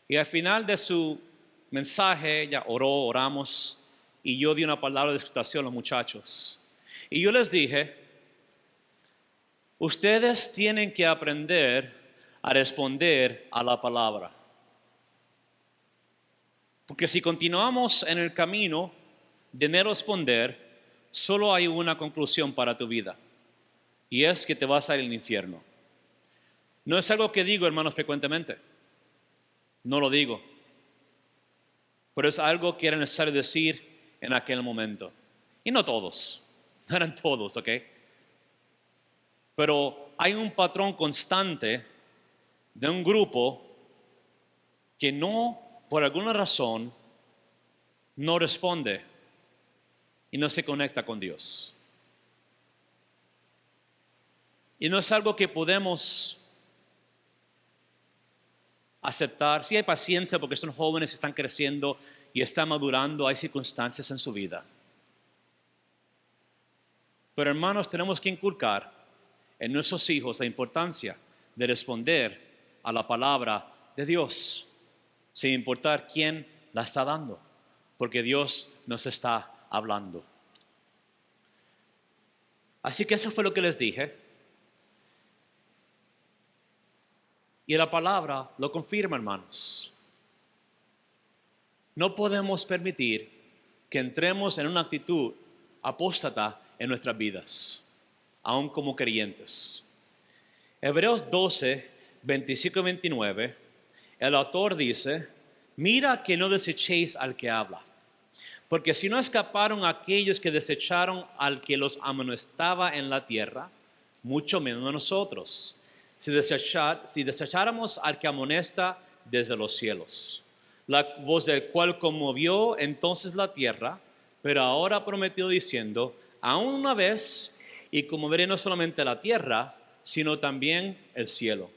Y al final de su mensaje, ella oramos, y yo di una palabra de exhortación a los muchachos. Y yo les dije, ustedes tienen que aprender a responder a la palabra. Porque si continuamos en el camino de no responder, solo hay una conclusión para tu vida. Y es que te vas a ir al infierno. No es algo que digo, hermanos, frecuentemente. No lo digo. Pero es algo que era necesario decir en aquel momento. Y no todos. No eran todos, ¿ok? Pero hay un patrón constante de un grupo que no, por alguna razón, no responde y no se conecta con Dios. Y no es algo que podemos aceptar. Sí hay paciencia porque son jóvenes, están creciendo y están madurando, hay circunstancias en su vida. Pero hermanos, tenemos que inculcar en nuestros hijos la importancia de responder a la palabra de Dios, sin importar quién la está dando, porque Dios nos está hablando. Así que eso fue lo que les dije. Y la palabra lo confirma, hermanos. No podemos permitir que entremos en una actitud apóstata en nuestras vidas, aun como creyentes. Hebreos 12, 25 y 29, el autor dice, mira que no desechéis al que habla, porque si no escaparon aquellos que desecharon al que los amonestaba en la tierra, mucho menos nosotros, si desecháramos al que amonesta desde los cielos, la voz del cual conmovió entonces la tierra, pero ahora prometió diciendo, aún una vez, y conmoveré no solamente la tierra, sino también el cielo.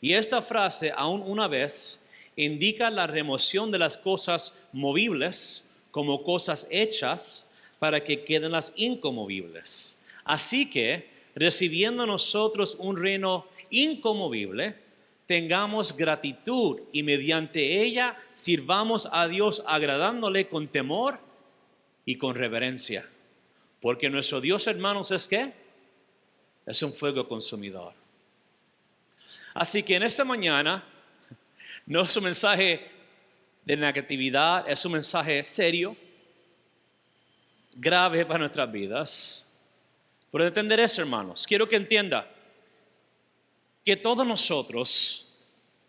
Y esta frase, aún una vez, indica la remoción de las cosas movibles como cosas hechas para que queden las inconmovibles. Así que, recibiendo nosotros un reino inconmovible, tengamos gratitud y mediante ella sirvamos a Dios agradándole con temor y con reverencia. Porque nuestro Dios, hermanos, ¿es qué? Es un fuego consumidor. Así que en esta mañana no es un mensaje de negatividad, es un mensaje serio, grave para nuestras vidas. Pero entender eso, hermanos, quiero que entienda que todos nosotros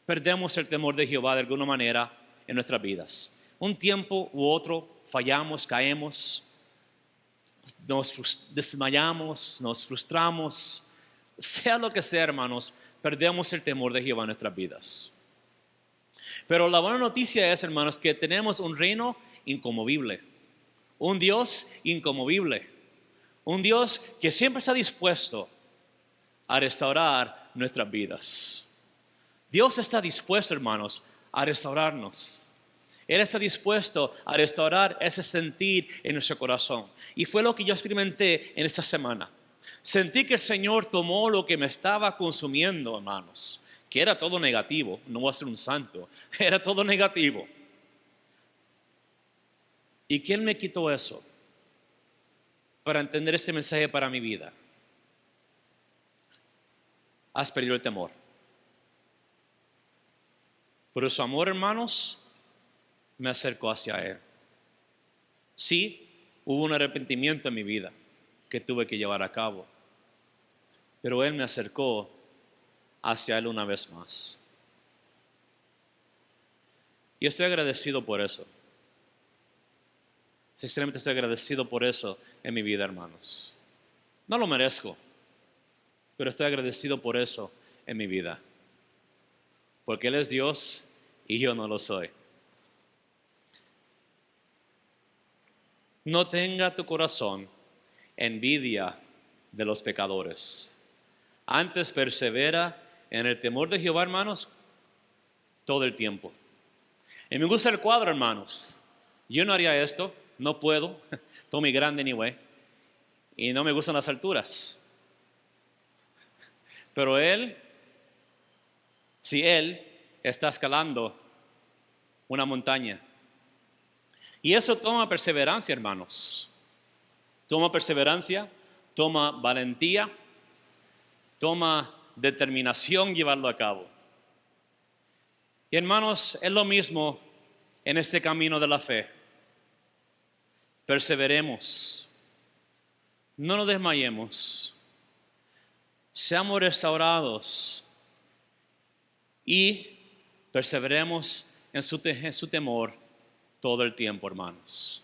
perdemos el temor de Jehová de alguna manera en nuestras vidas. Un tiempo u otro fallamos, caemos, nos desmayamos, nos frustramos, sea lo que sea, hermanos, perdemos el temor de Jehová en nuestras vidas. Pero la buena noticia es, hermanos, que tenemos un reino inconmovible, un Dios inconmovible, un Dios que siempre está dispuesto a restaurar nuestras vidas. Dios está dispuesto, hermanos, a restaurarnos. Él está dispuesto a restaurar ese sentir en nuestro corazón. Y fue lo que yo experimenté en esta semana. Sentí que el Señor tomó lo que me estaba consumiendo, hermanos, que era todo negativo. No voy a ser un santo, era todo negativo. ¿Y quién me quitó eso? Para entender este mensaje para mi vida. Has perdido el temor. Pero su amor, hermanos, me acercó hacia Él. Sí, hubo un arrepentimiento en mi vida que tuve que llevar a cabo. Pero Él me acercó hacia Él una vez más. Y estoy agradecido por eso. Sinceramente estoy agradecido por eso en mi vida, hermanos. No lo merezco, pero estoy agradecido por eso en mi vida. Porque Él es Dios y yo no lo soy. No tenga tu corazón envidia de los pecadores. Antes persevera en el temor de Jehová, hermanos, todo el tiempo. Y me gusta el cuadro, hermanos. Yo no haría esto, no puedo. Estoy muy grande anyway. Y no me gustan las alturas. Pero si Él está escalando una montaña. Y eso toma perseverancia, hermanos. Toma perseverancia, toma valentía, toma determinación llevarlo a cabo. Y hermanos, es lo mismo en este camino de la fe. Perseveremos, no nos desmayemos, seamos restaurados y perseveremos en su temor todo el tiempo, hermanos,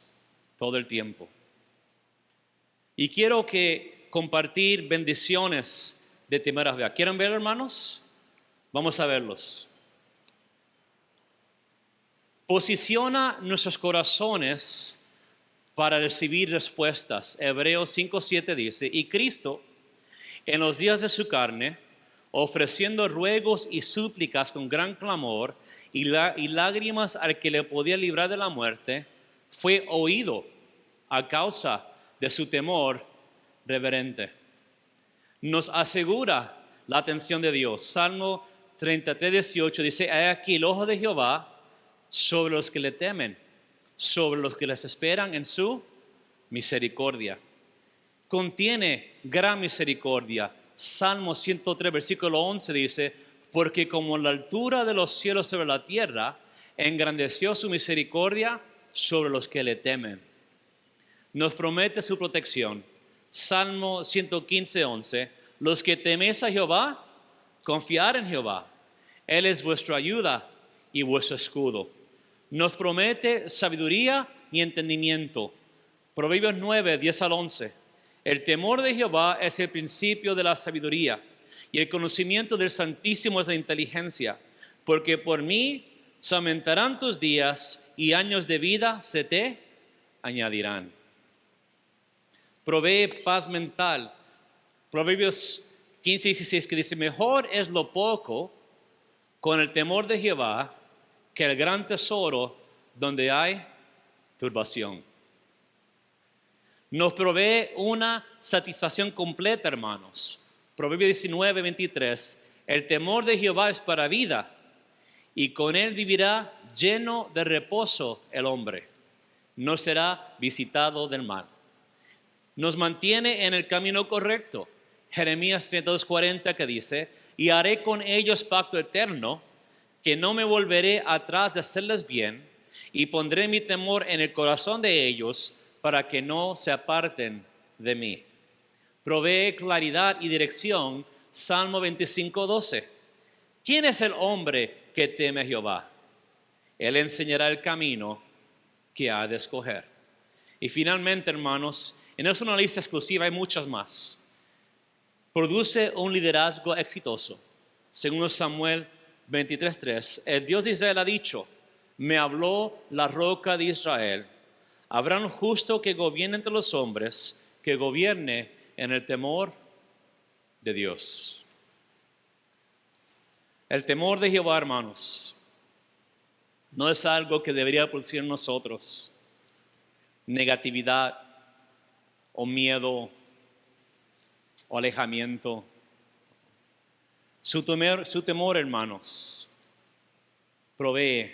todo el tiempo. Y quiero compartir bendiciones de temer. ¿Quieren ver, hermanos? Vamos a verlos. Posiciona nuestros corazones para recibir respuestas. Hebreos 5:7 dice, y Cristo, en los días de su carne, ofreciendo ruegos y súplicas con gran clamor y lágrimas al que le podía librar de la muerte, fue oído a causa de su temor reverente. Nos asegura la atención de Dios. Salmo 33:18 dice, he aquí el ojo de Jehová sobre los que le temen, sobre los que les esperan en su misericordia. Contiene gran misericordia. Salmo 103, versículo 11 dice, porque como la altura de los cielos sobre la tierra, engrandeció su misericordia sobre los que le temen. Nos promete su protección. Salmo 115, 11, los que teméis a Jehová, confiad en Jehová. Él es vuestra ayuda y vuestro escudo. Nos promete sabiduría y entendimiento. Proverbios 9, 10 al 11. El temor de Jehová es el principio de la sabiduría, y el conocimiento del Santísimo es la inteligencia. Porque por mí se aumentarán tus días, y años de vida se te añadirán. Provee paz mental. Proverbios 15, 16, que dice, mejor es lo poco con el temor de Jehová que el gran tesoro donde hay turbación. Nos provee una satisfacción completa, hermanos. Proverbios 19, 23. El temor de Jehová es para vida, y con él vivirá lleno de reposo el hombre. No será visitado del mal. Nos mantiene en el camino correcto. Jeremías 32, 40 que dice, y haré con ellos pacto eterno, que no me volveré atrás de hacerles bien, y pondré mi temor en el corazón de ellos, para que no se aparten de mí. Provee claridad y dirección. Salmo 25, 12. ¿Quién es el hombre que teme a Jehová? Él enseñará el camino que ha de escoger. Y finalmente, hermanos, y no es una lista exclusiva, hay muchas más. Produce un liderazgo exitoso. Según Samuel 23:3, el Dios de Israel ha dicho, me habló la roca de Israel. Habrá un justo que gobierne entre los hombres, que gobierne en el temor de Dios. El temor de Jehová, hermanos, no es algo que debería producir en nosotros negatividad o miedo o alejamiento. Su temor, hermanos, provee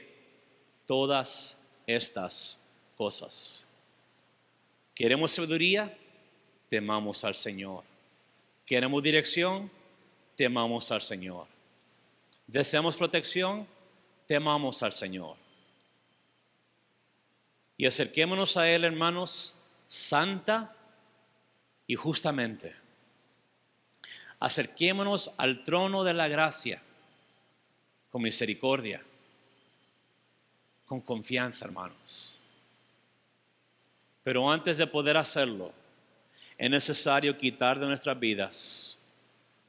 todas estas cosas. ¿Queremos sabiduría? Temamos al Señor. ¿Queremos dirección? Temamos al Señor. ¿Deseamos protección? Temamos al Señor. Y acerquémonos a Él, hermanos, santa y justamente. Acerquémonos al trono de la gracia con misericordia, con confianza, hermanos. Pero antes de poder hacerlo, es necesario quitar de nuestras vidas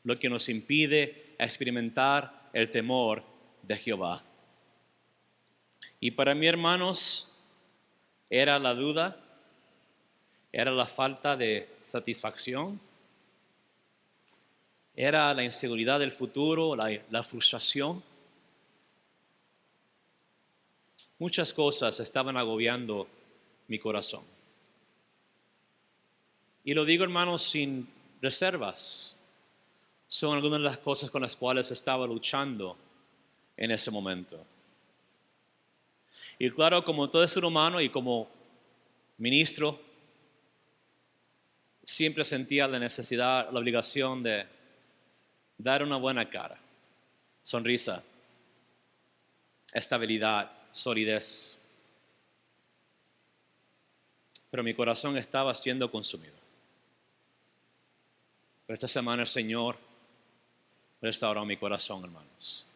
lo que nos impide experimentar el temor de Jehová. Y para mí, hermanos, era la duda, era la falta de satisfacción, era la inseguridad del futuro, la frustración. Muchas cosas estaban agobiando mi corazón. Y lo digo, hermanos, sin reservas. Son algunas de las cosas con las cuales estaba luchando en ese momento. Y claro, como todo ser humano y como ministro, siempre sentía la necesidad, la obligación de dar una buena cara, sonrisa, estabilidad, solidez. Pero mi corazón estaba siendo consumido. Pero esta semana el Señor restauró mi corazón, hermanos,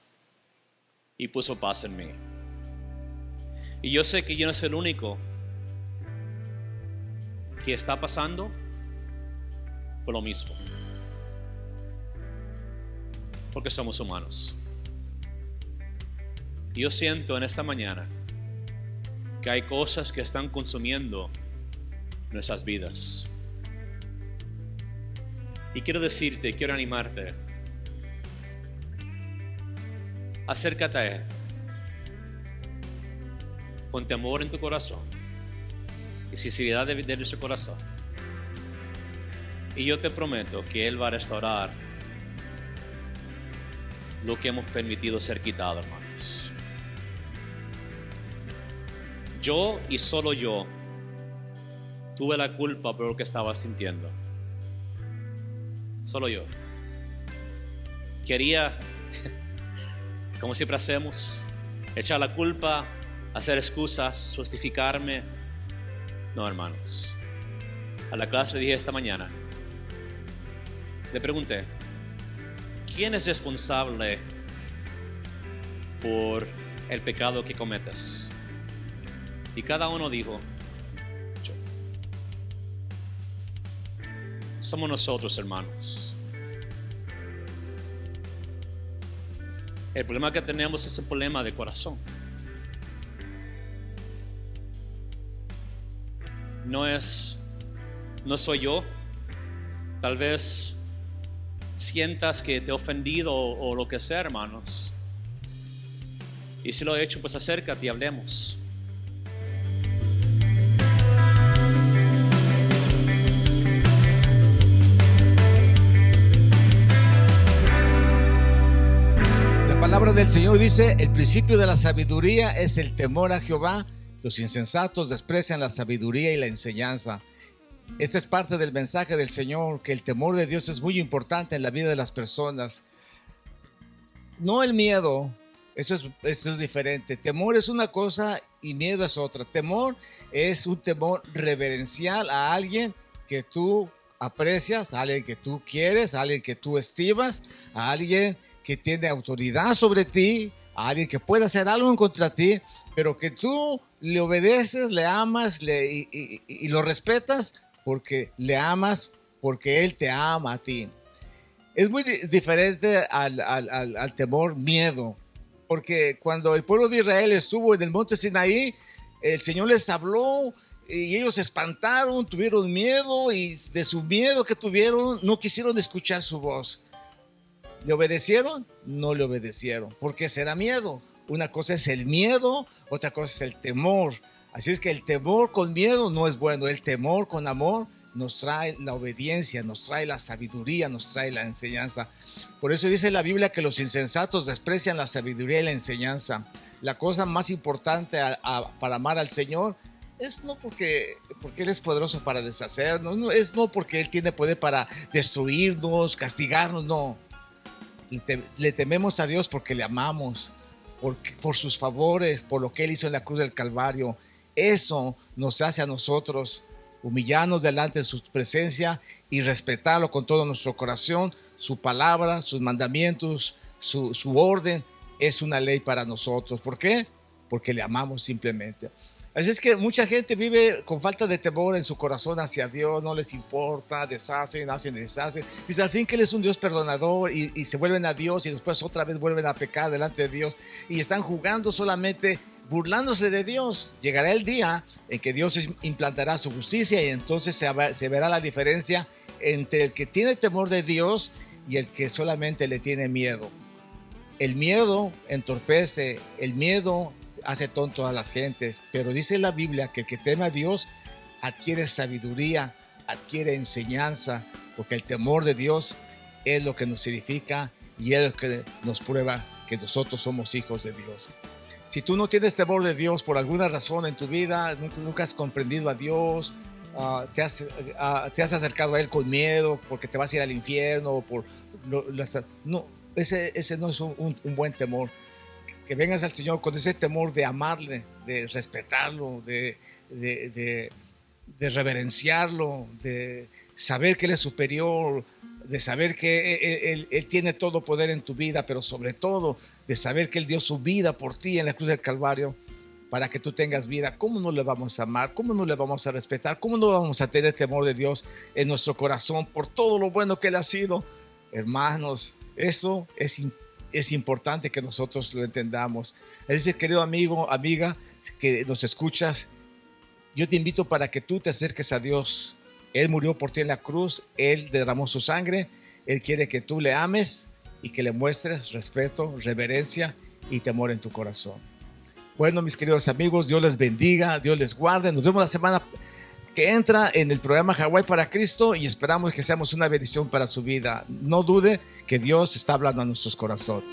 y puso paz en mí. Y yo sé que yo no soy el único que está pasando por lo mismo. Porque somos humanos. Y yo siento en esta mañana que hay cosas que están consumiendo nuestras vidas. Y quiero decirte, quiero animarte. Acércate a Él con temor en tu corazón y sinceridad de nuestro corazón. Y yo te prometo que Él va a restaurar lo que hemos permitido ser quitado, hermanos. Yo y solo yo tuve la culpa por lo que estaba sintiendo. Solo yo. Quería, como siempre hacemos, echar la culpa, hacer excusas, justificarme. No, hermanos. A la clase dije esta mañana, le pregunté, ¿quién es responsable por el pecado que cometes? Y cada uno dijo, yo. Somos nosotros, hermanos. El problema que tenemos es un problema de corazón. No soy yo. Tal vez sientas que te he ofendido o lo que sea, hermanos. Y si lo he hecho, pues acércate y hablemos. La palabra del Señor dice: el principio de la sabiduría es el temor a Jehová. Los insensatos desprecian la sabiduría y la enseñanza. Esta es parte del mensaje del Señor, que el temor de Dios es muy importante en la vida de las personas. No el miedo, eso es diferente. Temor es una cosa y miedo es otra. Temor es un temor reverencial a alguien que tú aprecias, a alguien que tú quieres, a alguien que tú estimas, a alguien que tiene autoridad sobre ti, a alguien que puede hacer algo en contra de ti, pero que tú le obedeces, le amas y lo respetas porque le amas, porque Él te ama a ti. Es muy diferente al temor miedo, porque cuando el pueblo de Israel estuvo en el monte Sinaí, el Señor les habló y ellos se espantaron, tuvieron miedo, y de su miedo que tuvieron no quisieron escuchar su voz. ¿Le obedecieron? No le obedecieron. ¿Por qué será miedo? Una cosa es el miedo, otra cosa es el temor. Así es que el temor con miedo no es bueno. El temor con amor nos trae la obediencia, nos trae la sabiduría, nos trae la enseñanza. Por eso dice la Biblia que los insensatos desprecian la sabiduría y la enseñanza. La cosa más importante para amar al Señor es no porque Él es poderoso para deshacernos, no porque Él tiene poder para destruirnos, castigarnos, no. Le tememos a Dios porque le amamos, por sus favores, por lo que Él hizo en la cruz del Calvario. Eso nos hace a nosotros humillarnos delante de su presencia y respetarlo con todo nuestro corazón. Su palabra, sus mandamientos, su orden es una ley para nosotros. ¿Por qué? Porque le amamos simplemente. Así es que mucha gente vive con falta de temor en su corazón hacia Dios, no les importa, deshacen, hacen, deshacen. Dice al fin que Él es un Dios perdonador y se vuelven a Dios y después otra vez vuelven a pecar delante de Dios y están jugando solamente, burlándose de Dios. Llegará el día en que Dios implantará su justicia y entonces se verá la diferencia entre el que tiene temor de Dios y el que solamente le tiene miedo. El miedo entorpece, el miedo hace tonto a las gentes, pero dice la Biblia que el que teme a Dios adquiere sabiduría, adquiere enseñanza, porque el temor de Dios es lo que nos edifica y es lo que nos prueba que nosotros somos hijos de Dios. Si tú no tienes temor de Dios por alguna razón en tu vida, nunca has comprendido a Dios, te has acercado a Él con miedo porque te vas a ir al infierno, no, ese no es un buen temor. Que vengas al Señor con ese temor de amarle, de respetarlo, de reverenciarlo, de saber que Él es superior, de saber que Él tiene todo poder en tu vida, pero sobre todo de saber que Él dio su vida por ti en la cruz del Calvario para que tú tengas vida. ¿Cómo no le vamos a amar? ¿Cómo no le vamos a respetar? ¿Cómo no vamos a tener temor de Dios en nuestro corazón por todo lo bueno que Él ha sido? Hermanos, eso es importante que nosotros lo entendamos. Es decir, querido amigo, amiga, que nos escuchas, yo te invito para que tú te acerques a Dios. Él murió por ti en la cruz, Él derramó su sangre, Él quiere que tú le ames y que le muestres respeto, reverencia y temor en tu corazón. Bueno, mis queridos amigos, Dios les bendiga, Dios les guarde. Nos vemos la semana que entra en el programa Hawái para Cristo y esperamos que seamos una bendición para su vida. No dude que Dios está hablando a nuestros corazones.